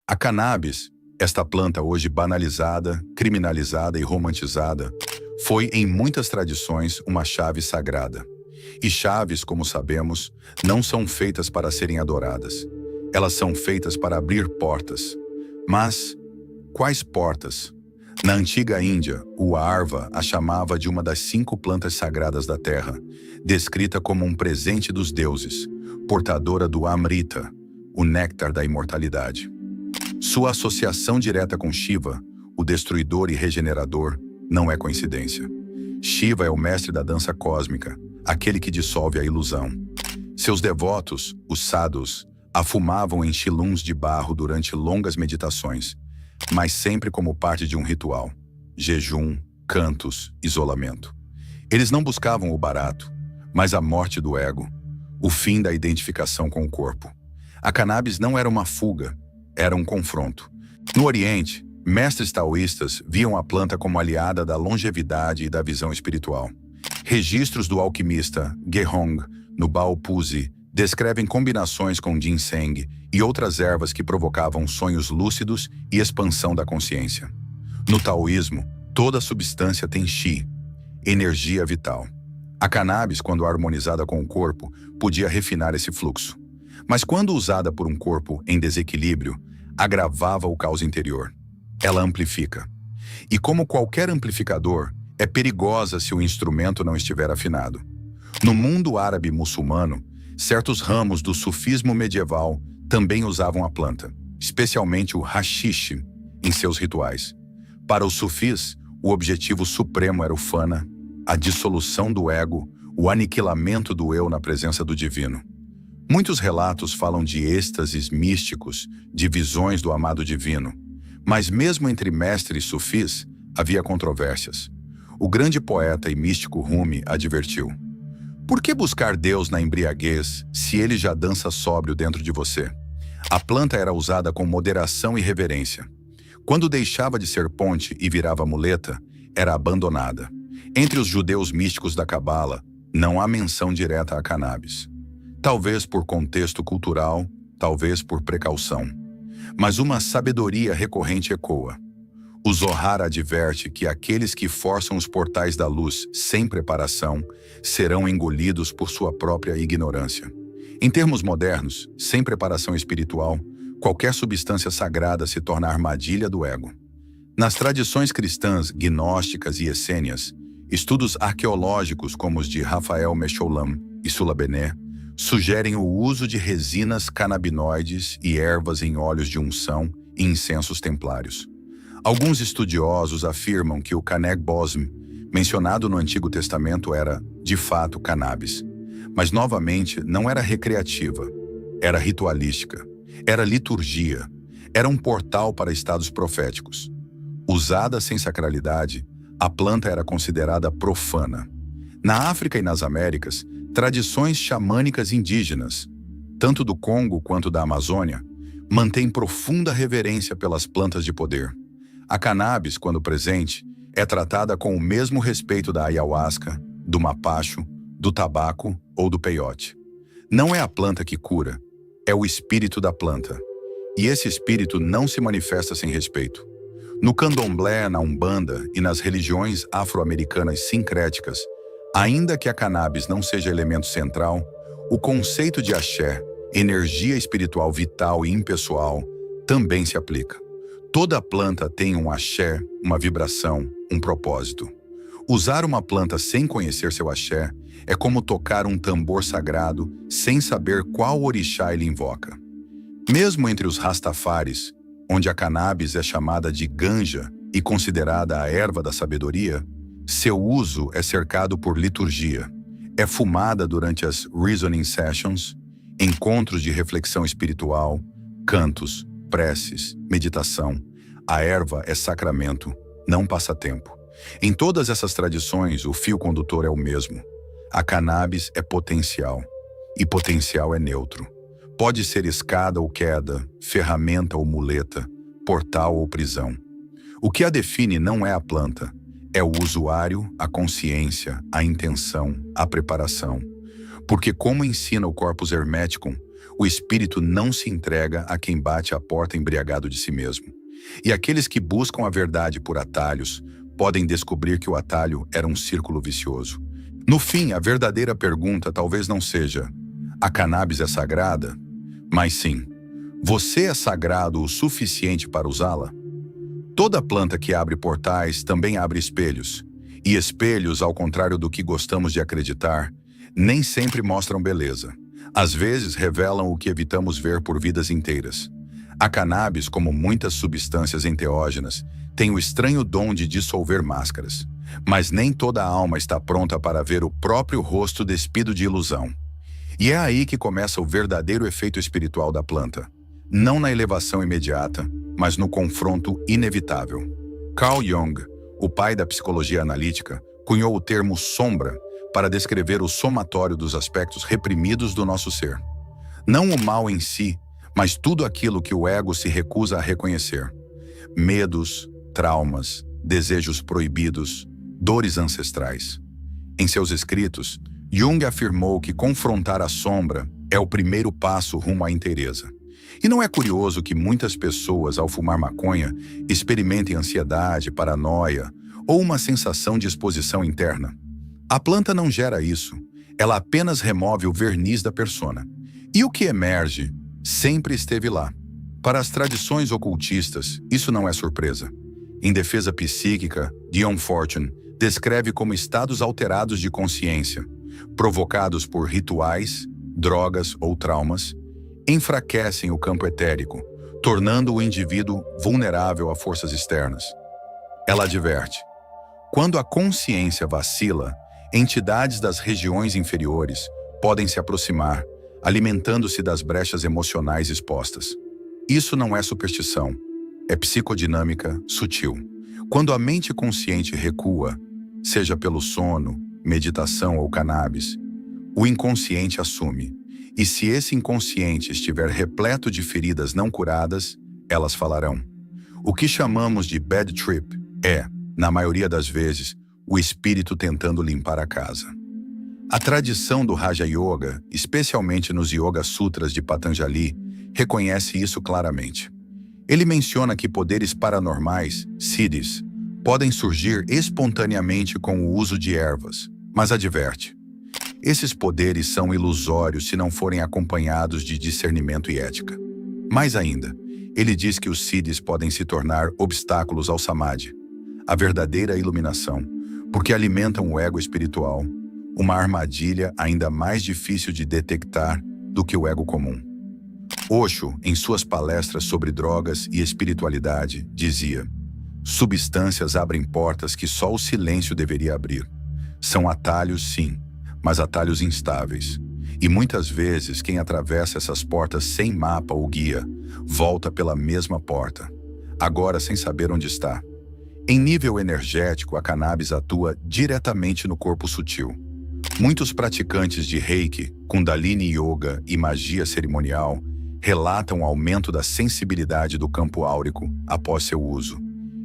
A cannabis, esta planta hoje banalizada, criminalizada e romantizada, foi em muitas tradições uma chave sagrada. E chaves, como sabemos, não são feitas para serem adoradas. Elas são feitas para abrir portas. Mas quais portas? Na antiga Índia, o Arva a chamava de uma das 5 plantas sagradas da terra, descrita como um presente dos deuses, portadora do Amrita, o néctar da imortalidade. Sua associação direta com Shiva, o destruidor e regenerador, não é coincidência. Shiva é o mestre da dança cósmica, aquele que dissolve a ilusão. Seus devotos, os sadhus, a fumavam em xiluns de barro durante longas meditações, mas sempre como parte de um ritual: jejum, cantos, isolamento. Eles não buscavam o barato, mas a morte do ego, o fim da identificação com o corpo. A cannabis não era uma fuga, era um confronto. No Oriente, mestres taoístas viam a planta como aliada da longevidade e da visão espiritual. Registros do alquimista Gehong, no Bao Puzi, descrevem combinações com ginseng e outras ervas que provocavam sonhos lúcidos e expansão da consciência. No taoísmo, toda substância tem qi, energia vital. A cannabis, quando harmonizada com o corpo, podia refinar esse fluxo. Mas quando usada por um corpo em desequilíbrio, agravava o caos interior. Ela amplifica. E como qualquer amplificador, é perigosa se o instrumento não estiver afinado. No mundo árabe muçulmano, certos ramos do sufismo medieval também usavam a planta, especialmente o hashish, em seus rituais. Para os sufis, o objetivo supremo era o fana, a dissolução do ego, o aniquilamento do eu na presença do divino. Muitos relatos falam de êxtases místicos, de visões do amado divino, mas mesmo entre mestres sufis havia controvérsias. O grande poeta e místico Rumi advertiu: por que buscar Deus na embriaguez, se ele já dança sóbrio dentro de você? A planta era usada com moderação e reverência. Quando deixava de ser ponte e virava muleta, era abandonada. Entre os judeus místicos da Cabala, não há menção direta à cannabis. Talvez por contexto cultural, talvez por precaução. Mas uma sabedoria recorrente ecoa. O Zohar adverte que aqueles que forçam os portais da luz sem preparação serão engolidos por sua própria ignorância. Em termos modernos, sem preparação espiritual, qualquer substância sagrada se torna armadilha do ego. Nas tradições cristãs gnósticas e essênias, estudos arqueológicos como os de Rafael Mechoulam e Sula Bené sugerem o uso de resinas canabinoides e ervas em óleos de unção e incensos templários. Alguns estudiosos afirmam que o Caneg Bosm, mencionado no Antigo Testamento, era, de fato, cannabis. Mas, novamente, não era recreativa, era ritualística, era liturgia, era um portal para estados proféticos. Usada sem sacralidade, a planta era considerada profana. Na África e nas Américas, tradições xamânicas indígenas, tanto do Congo quanto da Amazônia, mantêm profunda reverência pelas plantas de poder. A cannabis, quando presente, é tratada com o mesmo respeito da ayahuasca, do mapacho, do tabaco ou do peiote. Não é a planta que cura, é o espírito da planta. E esse espírito não se manifesta sem respeito. No candomblé, na umbanda e nas religiões afro-americanas sincréticas, ainda que a cannabis não seja elemento central, o conceito de axé, energia espiritual vital e impessoal, também se aplica. Toda planta tem um axé, uma vibração, um propósito. Usar uma planta sem conhecer seu axé é como tocar um tambor sagrado sem saber qual orixá ele invoca. Mesmo entre os rastafaris, onde a cannabis é chamada de ganja e considerada a erva da sabedoria, seu uso é cercado por liturgia. É fumada durante as reasoning sessions, encontros de reflexão espiritual, cantos, preces, meditação. A erva é sacramento, não passatempo. Em todas essas tradições, o fio condutor é o mesmo. A cannabis é potencial, e potencial é neutro. Pode ser escada ou queda, ferramenta ou muleta, portal ou prisão. O que a define não é a planta, é o usuário, a consciência, a intenção, a preparação. Porque, como ensina o Corpus Hermeticum, O espírito não se entrega a quem bate a porta embriagado de si mesmo. E aqueles que buscam a verdade por atalhos podem descobrir que o atalho era um círculo vicioso. No fim, a verdadeira pergunta talvez não seja: a cannabis é sagrada? Mas sim: você é sagrado o suficiente para usá-la? Toda planta que abre portais também abre espelhos. E espelhos, ao contrário do que gostamos de acreditar, nem sempre mostram beleza. Às vezes revelam o que evitamos ver por vidas inteiras. A cannabis, como muitas substâncias enteógenas, tem o estranho dom de dissolver máscaras. Mas nem toda a alma está pronta para ver o próprio rosto despido de ilusão. E é aí que começa o verdadeiro efeito espiritual da planta. Não na elevação imediata, mas no confronto inevitável. Carl Jung, o pai da psicologia analítica, cunhou o termo sombra para descrever o somatório dos aspectos reprimidos do nosso ser. Não o mal em si, mas tudo aquilo que o ego se recusa a reconhecer. Medos, traumas, desejos proibidos, dores ancestrais. Em seus escritos, Jung afirmou que confrontar a sombra é o primeiro passo rumo à inteireza. E não é curioso que muitas pessoas, ao fumar maconha, experimentem ansiedade, paranoia ou uma sensação de exposição interna? A planta não gera isso, ela apenas remove o verniz da persona. E o que emerge sempre esteve lá. Para as tradições ocultistas, isso não é surpresa. Em Defesa Psíquica, Dion Fortune descreve como estados alterados de consciência, provocados por rituais, drogas ou traumas, enfraquecem o campo etérico, tornando o indivíduo vulnerável a forças externas. Ela adverte: quando a consciência vacila, entidades das regiões inferiores podem se aproximar, alimentando-se das brechas emocionais expostas. Isso não é superstição, é psicodinâmica sutil. Quando a mente consciente recua, seja pelo sono, meditação ou cannabis, o inconsciente assume. E se esse inconsciente estiver repleto de feridas não curadas, elas falarão. O que chamamos de bad trip é, na maioria das vezes, o espírito tentando limpar a casa. A tradição do Raja Yoga, especialmente nos Yoga Sutras de Patanjali, reconhece isso claramente. Ele menciona que poderes paranormais, siddhis, podem surgir espontaneamente com o uso de ervas, mas adverte: esses poderes são ilusórios se não forem acompanhados de discernimento e ética. Mais ainda, ele diz que os siddhis podem se tornar obstáculos ao samadhi, a verdadeira iluminação, porque alimentam o ego espiritual, uma armadilha ainda mais difícil de detectar do que o ego comum. Osho, em suas palestras sobre drogas e espiritualidade, dizia: substâncias abrem portas que só o silêncio deveria abrir. São atalhos, sim, mas atalhos instáveis. E muitas vezes quem atravessa essas portas sem mapa ou guia, volta pela mesma porta, agora sem saber onde está. Em nível energético, a cannabis atua diretamente no corpo sutil. Muitos praticantes de Reiki, Kundalini Yoga e magia cerimonial relatam aumento da sensibilidade do campo áurico após seu uso.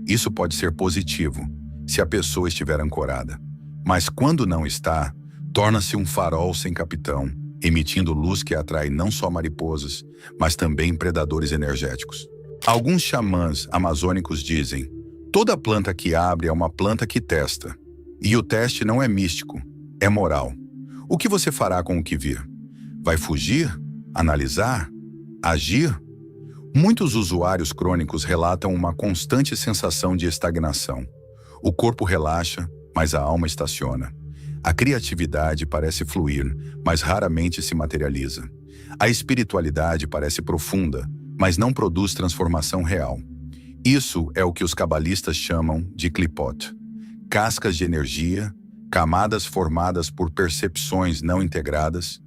Isso pode ser positivo, se a pessoa estiver ancorada. Mas quando não está, torna-se um farol sem capitão, emitindo luz que atrai não só mariposas, mas também predadores energéticos. Alguns xamãs amazônicos dizem: toda planta que abre é uma planta que testa. E o teste não é místico, é moral. O que você fará com o que vir? Vai fugir? Analisar? Agir? Muitos usuários crônicos relatam uma constante sensação de estagnação. O corpo relaxa, mas a alma estaciona. A criatividade parece fluir, mas raramente se materializa. A espiritualidade parece profunda, mas não produz transformação real. Isso é o que os cabalistas chamam de klipot. Cascas de energia, camadas formadas por percepções não integradas,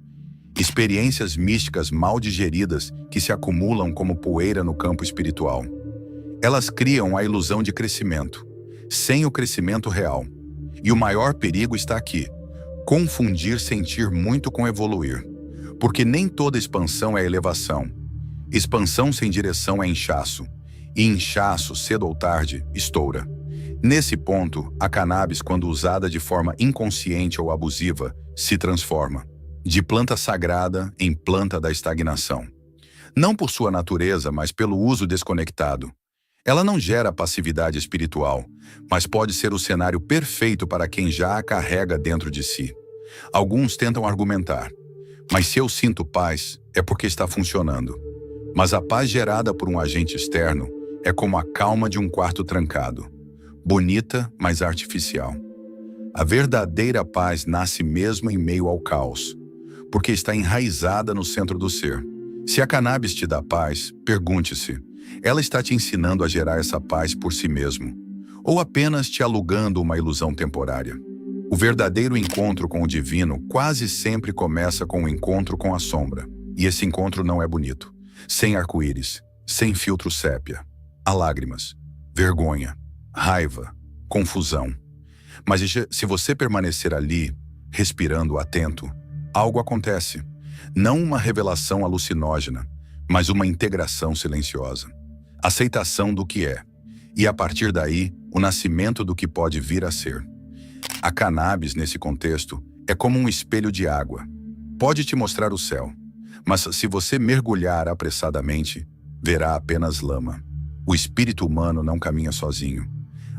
experiências místicas mal digeridas que se acumulam como poeira no campo espiritual. Elas criam a ilusão de crescimento, sem o crescimento real. E o maior perigo está aqui: confundir sentir muito com evoluir. Porque nem toda expansão é elevação. Expansão sem direção é inchaço. E inchaço, cedo ou tarde, estoura. Nesse ponto, a cannabis, quando usada de forma inconsciente ou abusiva, se transforma. de planta sagrada em planta da estagnação. Não por sua natureza, mas pelo uso desconectado. Ela não gera passividade espiritual, mas pode ser o cenário perfeito para quem já a carrega dentro de si. Alguns tentam argumentar, mas se eu sinto paz, é porque está funcionando. Mas a paz gerada por um agente externo é como a calma de um quarto trancado. Bonita, mas artificial. A verdadeira paz nasce mesmo em meio ao caos, porque está enraizada no centro do ser. Se a cannabis te dá paz, pergunte-se, ela está te ensinando a gerar essa paz por si mesmo, ou apenas te alugando uma ilusão temporária? O verdadeiro encontro com o divino quase sempre começa com o encontro com a sombra, e esse encontro não é bonito. Sem arco-íris, sem filtro sépia. Há lágrimas, vergonha, raiva, confusão. Mas se você permanecer ali, respirando atento, algo acontece. Não uma revelação alucinógena, mas uma integração silenciosa. Aceitação do que é. E a partir daí, o nascimento do que pode vir a ser. A cannabis, nesse contexto, é como um espelho de água. Pode te mostrar o céu, mas se você mergulhar apressadamente, verá apenas lama. O espírito humano não caminha sozinho.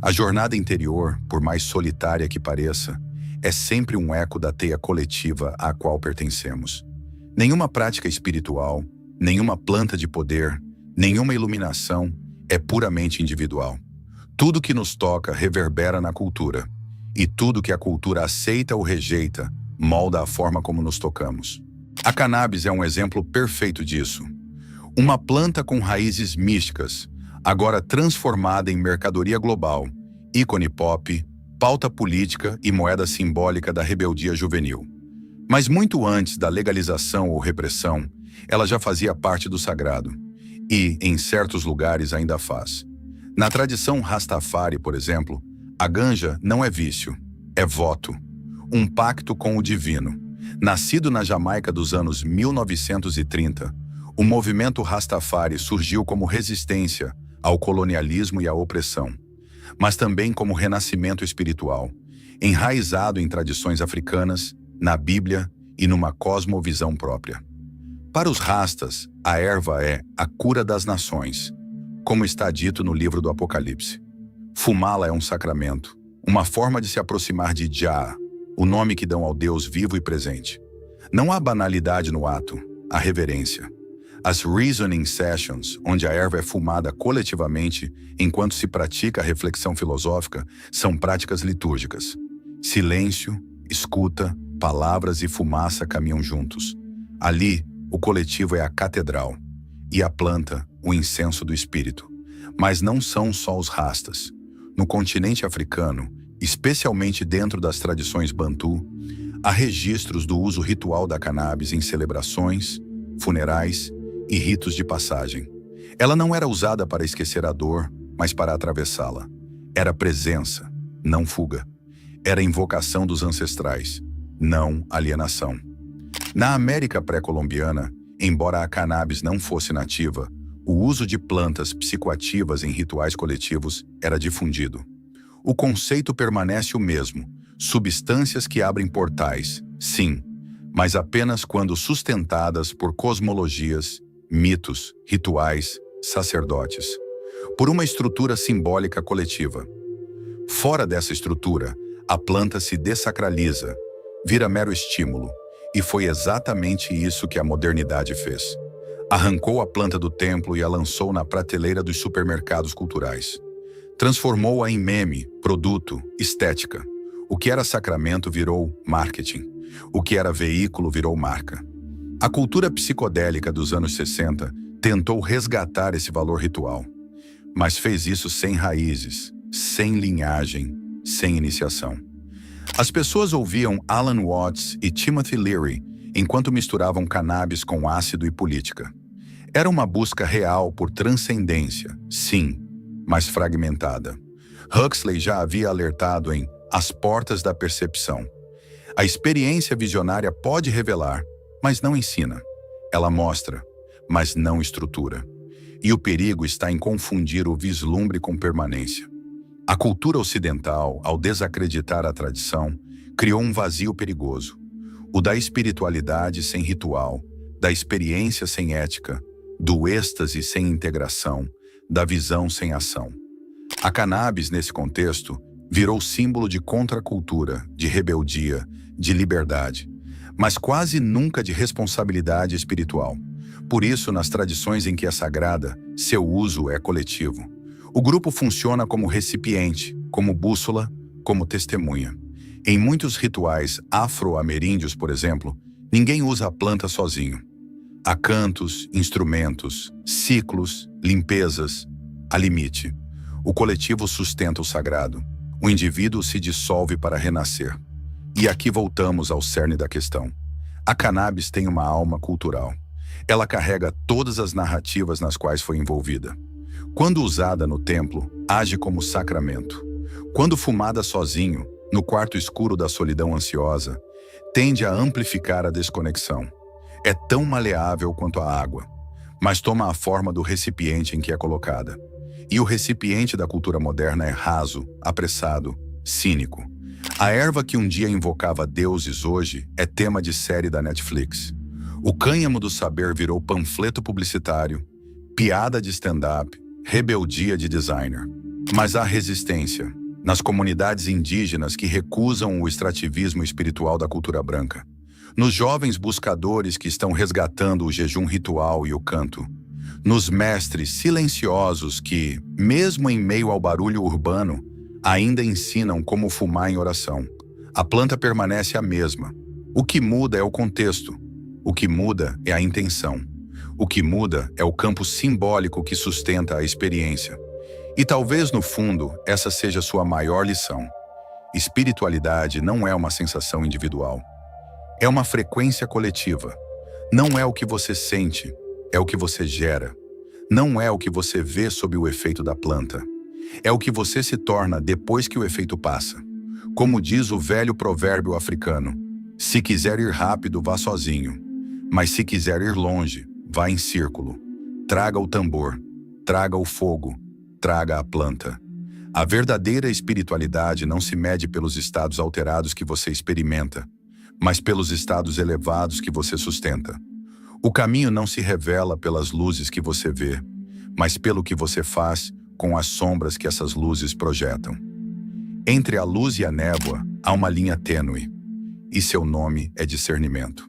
A jornada interior, por mais solitária que pareça, é sempre um eco da teia coletiva à qual pertencemos. Nenhuma prática espiritual, nenhuma planta de poder, nenhuma iluminação é puramente individual. Tudo que nos toca reverbera na cultura, e tudo que a cultura aceita ou rejeita molda a forma como nos tocamos. A cannabis é um exemplo perfeito disso. Uma planta com raízes místicas, agora transformada em mercadoria global, ícone pop, pauta política e moeda simbólica da rebeldia juvenil. Mas muito antes da legalização ou repressão, ela já fazia parte do sagrado. E, em certos lugares, ainda faz. Na tradição Rastafari, por exemplo, a ganja não é vício, é voto. Um pacto com o divino. Nascido na Jamaica dos anos 1930, o movimento Rastafari surgiu como resistência ao colonialismo e à opressão, mas também como renascimento espiritual, enraizado em tradições africanas, na Bíblia e numa cosmovisão própria. Para os rastas, a erva é a cura das nações, como está dito no livro do Apocalipse. Fumá-la é um sacramento, uma forma de se aproximar de Jah, o nome que dão ao Deus vivo e presente. Não há banalidade no ato, há reverência. As reasoning sessions, onde a erva é fumada coletivamente enquanto se pratica a reflexão filosófica, são práticas litúrgicas. Silêncio, escuta, palavras e fumaça caminham juntos. Ali, o coletivo é a catedral e a planta, o incenso do espírito. Mas não são só os rastas. No continente africano, especialmente dentro das tradições bantu, há registros do uso ritual da cannabis em celebrações, funerais e ritos de passagem. Ela não era usada para esquecer a dor, mas para atravessá-la. Era presença, não fuga. Era invocação dos ancestrais, não alienação. Na América pré-colombiana, embora a cannabis não fosse nativa, o uso de plantas psicoativas em rituais coletivos era difundido. O conceito permanece o mesmo, substâncias que abrem portais, sim, mas apenas quando sustentadas por cosmologias, mitos, rituais, sacerdotes, por uma estrutura simbólica coletiva. Fora dessa estrutura, a planta se dessacraliza, vira mero estímulo, e foi exatamente isso que a modernidade fez. Arrancou a planta do templo e a lançou na prateleira dos supermercados culturais. Transformou-a em meme, produto, estética. O que era sacramento virou marketing. O que era veículo virou marca. A cultura psicodélica dos anos 60 tentou resgatar esse valor ritual, mas fez isso sem raízes, sem linhagem, sem iniciação. As pessoas ouviam Alan Watts e Timothy Leary enquanto misturavam cannabis com ácido e política. Era uma busca real por transcendência, sim, mas fragmentada. Huxley já havia alertado em As Portas da Percepção. A experiência visionária pode revelar, mas não ensina. Ela mostra, mas não estrutura. E o perigo está em confundir o vislumbre com permanência. A cultura ocidental, ao desacreditar a tradição, criou um vazio perigoso. o da espiritualidade sem ritual, da experiência sem ética, do êxtase sem integração, da visão sem ação. A cannabis, nesse contexto, virou símbolo de contracultura, de rebeldia, de liberdade, mas quase nunca de responsabilidade espiritual. Por isso, nas tradições em que é sagrada, seu uso é coletivo. O grupo funciona como recipiente, como bússola, como testemunha. Em muitos rituais afro-ameríndios, por exemplo, ninguém usa a planta sozinho. Há cantos, instrumentos, ciclos, limpezas, há limite. O coletivo sustenta o sagrado. O indivíduo se dissolve para renascer. E aqui voltamos ao cerne da questão. A cannabis tem uma alma cultural. Ela carrega todas as narrativas nas quais foi envolvida. Quando usada no templo, age como sacramento. Quando fumada sozinho, no quarto escuro da solidão ansiosa, tende a amplificar a desconexão. É tão maleável quanto a água, mas toma a forma do recipiente em que é colocada. E o recipiente da cultura moderna é raso, apressado, cínico. A erva que um dia invocava deuses hoje é tema de série da Netflix. O cânhamo do saber virou panfleto publicitário, piada de stand-up, rebeldia de designer. Mas há resistência nas comunidades indígenas que recusam o extrativismo espiritual da cultura branca, nos jovens buscadores que estão resgatando o jejum ritual e o canto, nos mestres silenciosos que, mesmo em meio ao barulho urbano, ainda ensinam como fumar em oração. A planta permanece a mesma. O que muda é o contexto. O que muda é a intenção. O que muda é o campo simbólico que sustenta a experiência. E talvez, no fundo, essa seja sua maior lição. Espiritualidade não é uma sensação individual. É uma frequência coletiva. Não é o que você sente, é o que você gera. Não é o que você vê sob o efeito da planta. É o que você se torna depois que o efeito passa. Como diz o velho provérbio africano, se quiser ir rápido, vá sozinho. Mas se quiser ir longe, vá em círculo. Traga o tambor, traga o fogo, traga a planta. A verdadeira espiritualidade não se mede pelos estados alterados que você experimenta, mas pelos estados elevados que você sustenta. O caminho não se revela pelas luzes que você vê, mas pelo que você faz com as sombras que essas luzes projetam. Entre a luz e a névoa há uma linha tênue, e seu nome é discernimento.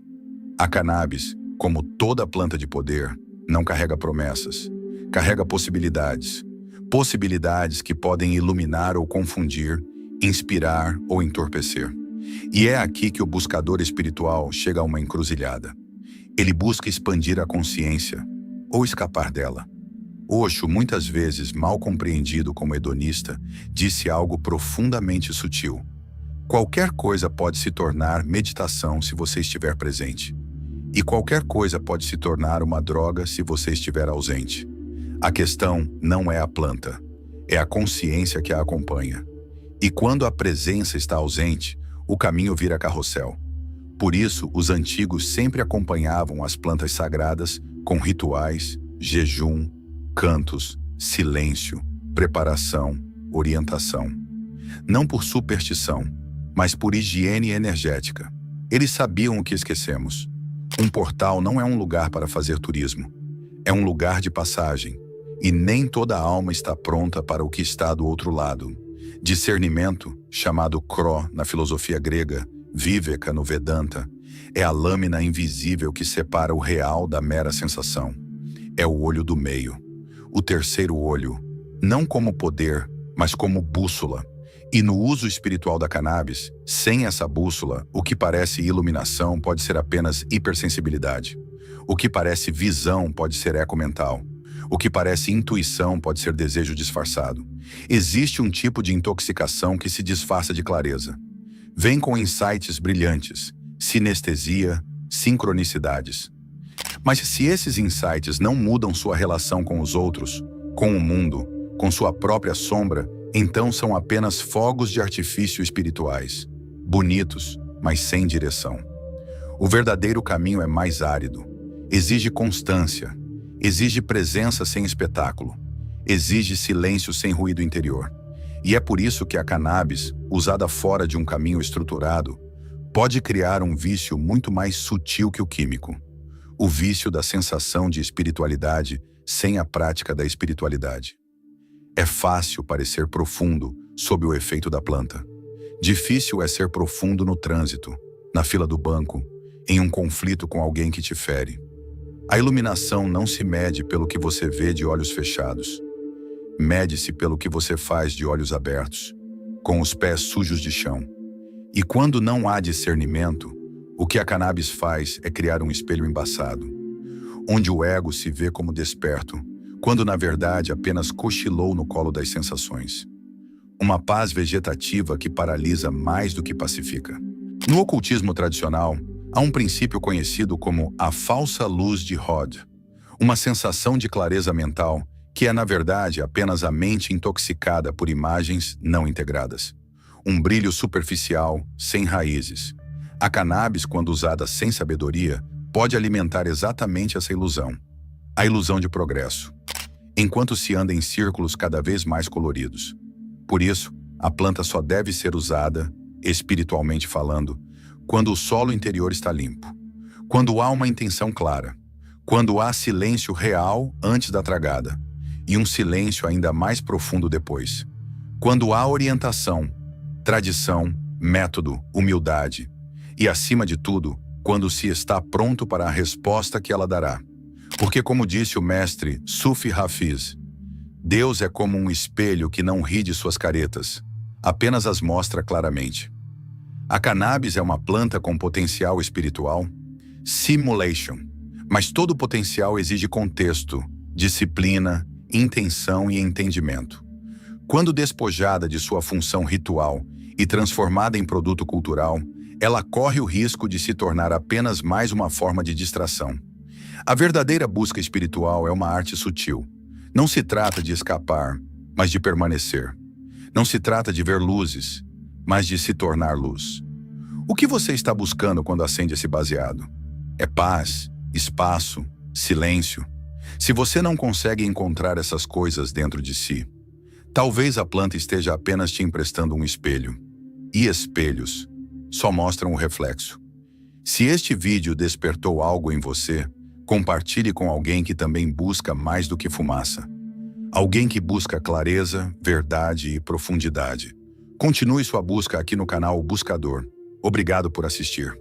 A cannabis, como toda planta de poder, não carrega promessas, carrega possibilidades. Possibilidades que podem iluminar ou confundir, inspirar ou entorpecer. E é aqui que o buscador espiritual chega a uma encruzilhada. Ele busca expandir a consciência ou escapar dela. Osho, muitas vezes mal compreendido como hedonista, disse algo profundamente sutil. Qualquer coisa pode se tornar meditação se você estiver presente. E qualquer coisa pode se tornar uma droga se você estiver ausente. A questão não é a planta, é a consciência que a acompanha. E quando a presença está ausente, o caminho vira carrossel. Por isso, os antigos sempre acompanhavam as plantas sagradas com rituais, jejum, cantos, silêncio, preparação, orientação. Não por superstição, mas por higiene energética. Eles sabiam o que esquecemos. Um portal não é um lugar para fazer turismo. É um lugar de passagem. E nem toda alma está pronta para o que está do outro lado. Discernimento, chamado Kro na filosofia grega, Viveka no Vedanta, é a lâmina invisível que separa o real da mera sensação. É o olho do meio. O terceiro olho, não como poder, mas como bússola. E no uso espiritual da cannabis, sem essa bússola, o que parece iluminação pode ser apenas hipersensibilidade. O que parece visão pode ser eco mental. O que parece intuição pode ser desejo disfarçado. Existe um tipo de intoxicação que se disfarça de clareza. Vem com insights brilhantes, sinestesia, sincronicidades. Mas se esses insights não mudam sua relação com os outros, com o mundo, com sua própria sombra, então são apenas fogos de artifício espirituais, bonitos, mas sem direção. O verdadeiro caminho é mais árido, exige constância, exige presença sem espetáculo, exige silêncio sem ruído interior. E é por isso que a cannabis, usada fora de um caminho estruturado, pode criar um vício muito mais sutil que o químico. O vício da sensação de espiritualidade sem a prática da espiritualidade. É fácil parecer profundo sob o efeito da planta. Difícil é ser profundo no trânsito, na fila do banco, em um conflito com alguém que te fere. A iluminação não se mede pelo que você vê de olhos fechados. Mede-se pelo que você faz de olhos abertos, com os pés sujos de chão. E quando não há discernimento, o que a cannabis faz é criar um espelho embaçado, onde o ego se vê como desperto, quando na verdade apenas cochilou no colo das sensações. Uma paz vegetativa que paralisa mais do que pacifica. No ocultismo tradicional, há um princípio conhecido como a falsa luz de Rod, uma sensação de clareza mental que é, na verdade, apenas a mente intoxicada por imagens não integradas. Um brilho superficial, sem raízes. A cannabis, quando usada sem sabedoria, pode alimentar exatamente essa ilusão. A ilusão de progresso. Enquanto se anda em círculos cada vez mais coloridos. Por isso, a planta só deve ser usada, espiritualmente falando, quando o solo interior está limpo. Quando há uma intenção clara. Quando há silêncio real antes da tragada. E um silêncio ainda mais profundo depois. Quando há orientação, tradição, método, humildade. E, acima de tudo, quando se está pronto para a resposta que ela dará. Porque, como disse o mestre Sufi Hafiz, Deus é como um espelho que não ri de suas caretas, apenas as mostra claramente. A cannabis é uma planta com potencial espiritual, simulation, mas todo potencial exige contexto, disciplina, intenção e entendimento. Quando despojada de sua função ritual e transformada em produto cultural, ela corre o risco de se tornar apenas mais uma forma de distração. A verdadeira busca espiritual é uma arte sutil. Não se trata de escapar, mas de permanecer. Não se trata de ver luzes, mas de se tornar luz. O que você está buscando quando acende esse baseado? É paz, espaço, silêncio? Se você não consegue encontrar essas coisas dentro de si, talvez a planta esteja apenas te emprestando um espelho. E espelhos só mostram o reflexo. Se este vídeo despertou algo em você, compartilhe com alguém que também busca mais do que fumaça. Alguém que busca clareza, verdade e profundidade. Continue sua busca aqui no canal Buscador. Obrigado por assistir.